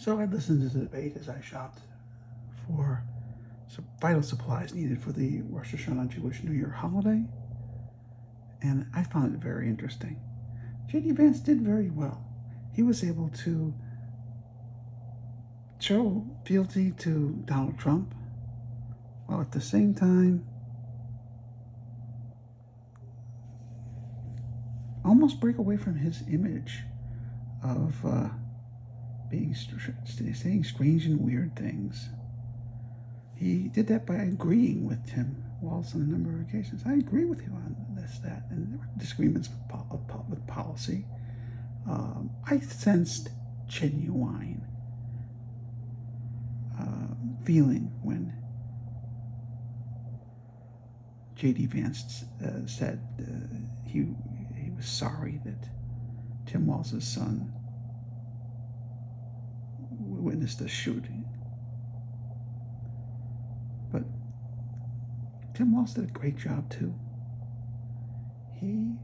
So I listened to the debate as I shopped for some vital supplies needed for the Rosh Hashanah Jewish New Year holiday, and I found it very interesting. J.D. Vance did very well. He was able to show fealty to Donald Trump, while at the same time almost break away from his image of saying strange and weird things. He did that by agreeing with Tim Walz on a number of occasions. I agree with you on this, that, and there were disagreements with policy. I sensed genuine feeling when J.D. Vance said he was sorry that Tim Walz's son witnessed a shooting. But Tim Walz did a great job too. He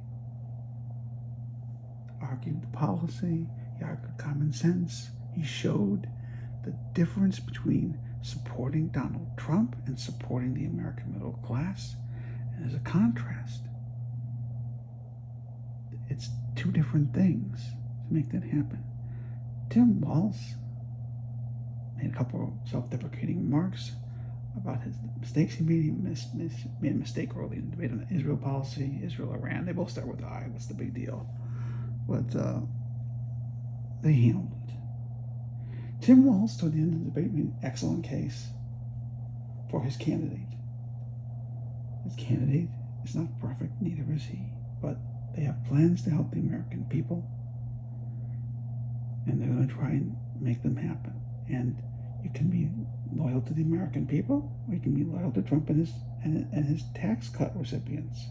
argued policy, he argued common sense, he showed the difference between supporting Donald Trump and supporting the American middle class. And as a contrast, it's two different things to make that happen. Tim Walz made a couple of self-deprecating remarks about his mistakes he made. He made a mistake early in the debate on Israel policy, Israel-Iran. They both start with I. What's the big deal? But they handled it. Tim Walz, toward the end of the debate, made an excellent case for his candidate. His candidate is not perfect, neither is he, but they have plans to help the American people, and they're going to try and make them happen. And you can be loyal to the American people, or you can be loyal to Trump and his tax cut recipients.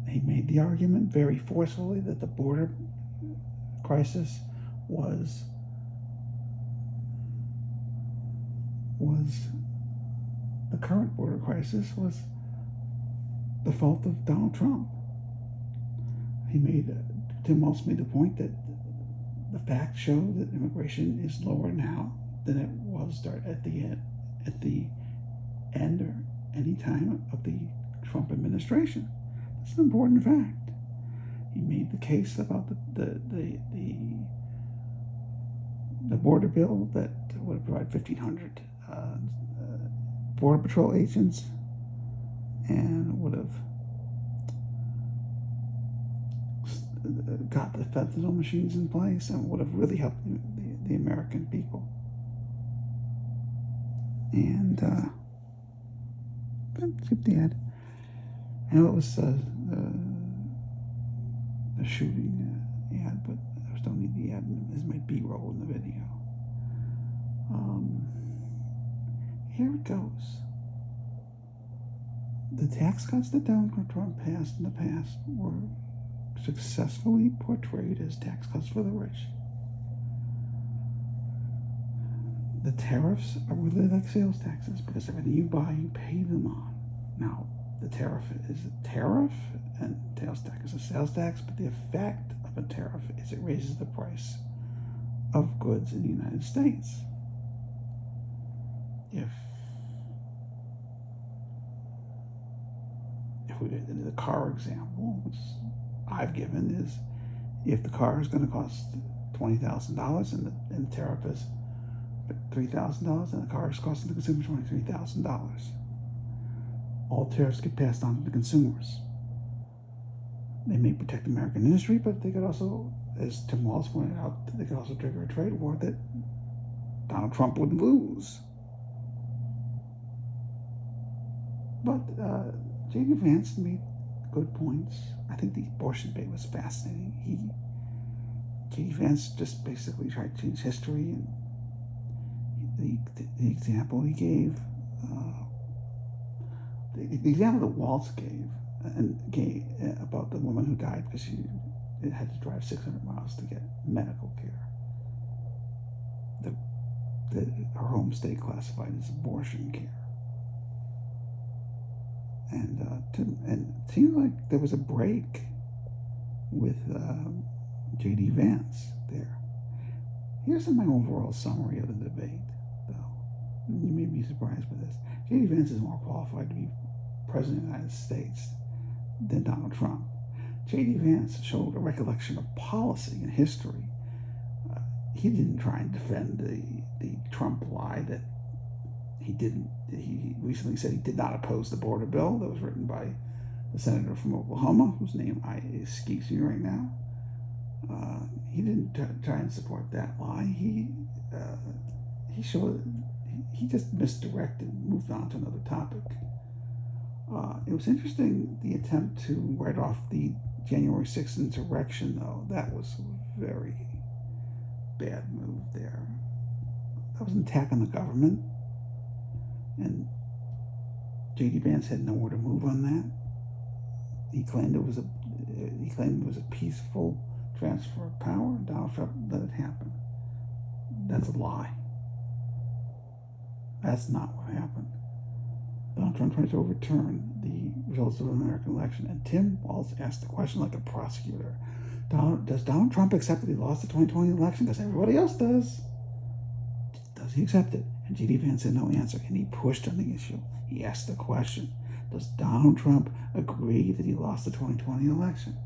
He made the argument very forcefully that the border crisis was the current border crisis was the fault of Donald Trump. Tim Walz made the point that the facts show that immigration is lower now than it was at the end or any time of the Trump administration. That's an important fact. He made the case about the border bill that would provide 1,500 Border Patrol agents and would have got the fentanyl machines in place and would have really helped the American people. And skip the ad. I know it was a shooting ad, but I still need the ad as my B-roll in the video. Here it goes. The tax cuts that Donald Trump passed in the past were successfully portrayed as tax cuts for the rich. The tariffs are really like sales taxes because everything you buy, you pay them on. Now, the tariff is a tariff and sales tax is a sales tax, but the effect of a tariff is it raises the price of goods in the United States. If we get into the car example, which I've given, is if the car is going to cost $20,000 and the tariff is $3,000 and the car is costing the consumer $23,000. All tariffs get passed on to the consumers. They may protect American industry, but they could also, as Tim Walz pointed out, they could also trigger a trade war that Donald Trump would lose. But J.D. Vance made good points. I think the abortion debate was fascinating. J.D. Vance just basically tried to change history, and the example he gave, the example that Walz gave about the woman who died because she had to drive 600 miles to get medical care. Her home state classified as abortion care. And it seemed like there was a break with J.D. Vance there. Here's my overall summary of the debate, though. You may be surprised by this. J.D. Vance is more qualified to be president of the United States than Donald Trump. J.D. Vance showed a recollection of policy and history. He didn't try and defend the Trump lie that he didn't. He recently said he did not oppose the border bill that was written by the senator from Oklahoma, whose name escapes me right now. He didn't try and support that lie. He showed he just misdirected, moved on to another topic. It was interesting, the attempt to write off the January 6th insurrection, though. That was a very bad move there. That was an attack on the government, and J.D. Vance had nowhere to move on that. He claimed it was a peaceful transfer of power. Donald Trump let it happen. That's a lie. That's not what happened. Donald Trump tried to overturn the results of the American election, and Tim Walz asked the question like a prosecutor. Does Donald Trump accept that he lost the 2020 election? Because everybody else does. Does he accept it? And J.D. Vance had no answer, and he pushed on the issue. He asked the question, does Donald Trump agree that he lost the 2020 election?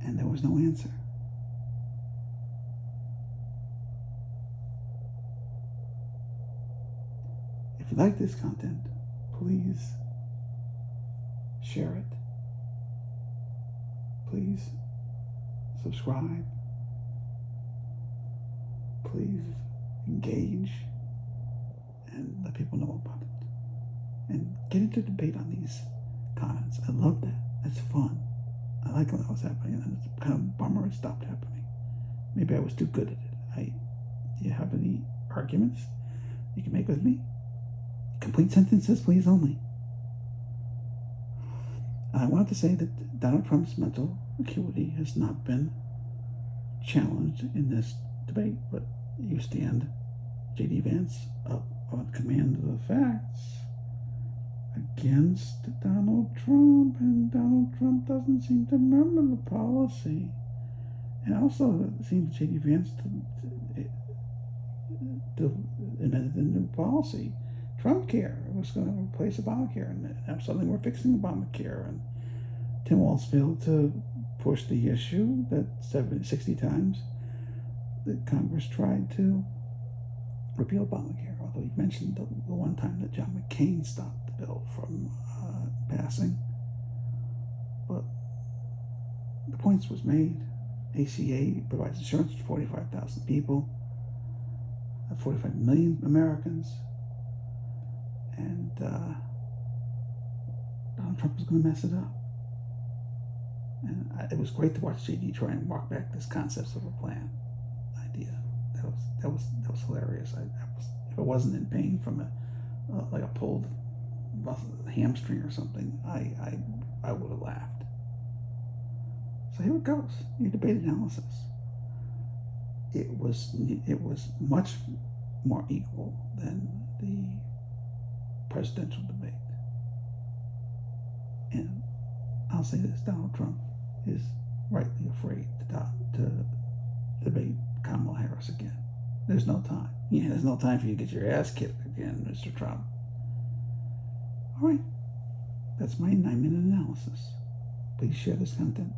And there was no answer. If you like this content, please share it. Please subscribe. Please engage and let people know about it. And get into debate on these comments. I love that. That's fun. I like when that was happening, and it's kind of a bummer it stopped happening. Maybe I was too good at it. Do you have any arguments you can make with me? Complete sentences, please, only. I want to say that Donald Trump's mental acuity has not been challenged in this debate, but you stand J.D. Vance up on command of the facts against Donald Trump, and Donald Trump doesn't seem to remember the policy. And also, it seems J.D. Vance to invented a new policy. Trump Care was going to replace Obamacare, and suddenly we're fixing Obamacare. And Tim Walz failed to push the issue that 60 times that Congress tried to repeal Obamacare, although he mentioned the one time that John McCain stopped the bill from passing. But the points was made. ACA provides insurance to 45,000 people, 45 million Americans, and Donald Trump was going to mess it up. And it was great to watch JD try and walk back this concepts of a plan idea. That was hilarious. If it wasn't in pain from like a pulled hamstring or something, I would have laughed. So here it goes. Your debate analysis. It was much more equal than the presidential debate. And I'll say this: Donald Trump is rightly afraid to debate Kamala Harris again. There's no time. Yeah, there's no time for you to get your ass kicked again, Mr. Trump. All right. That's my 9-minute analysis. Please share this content.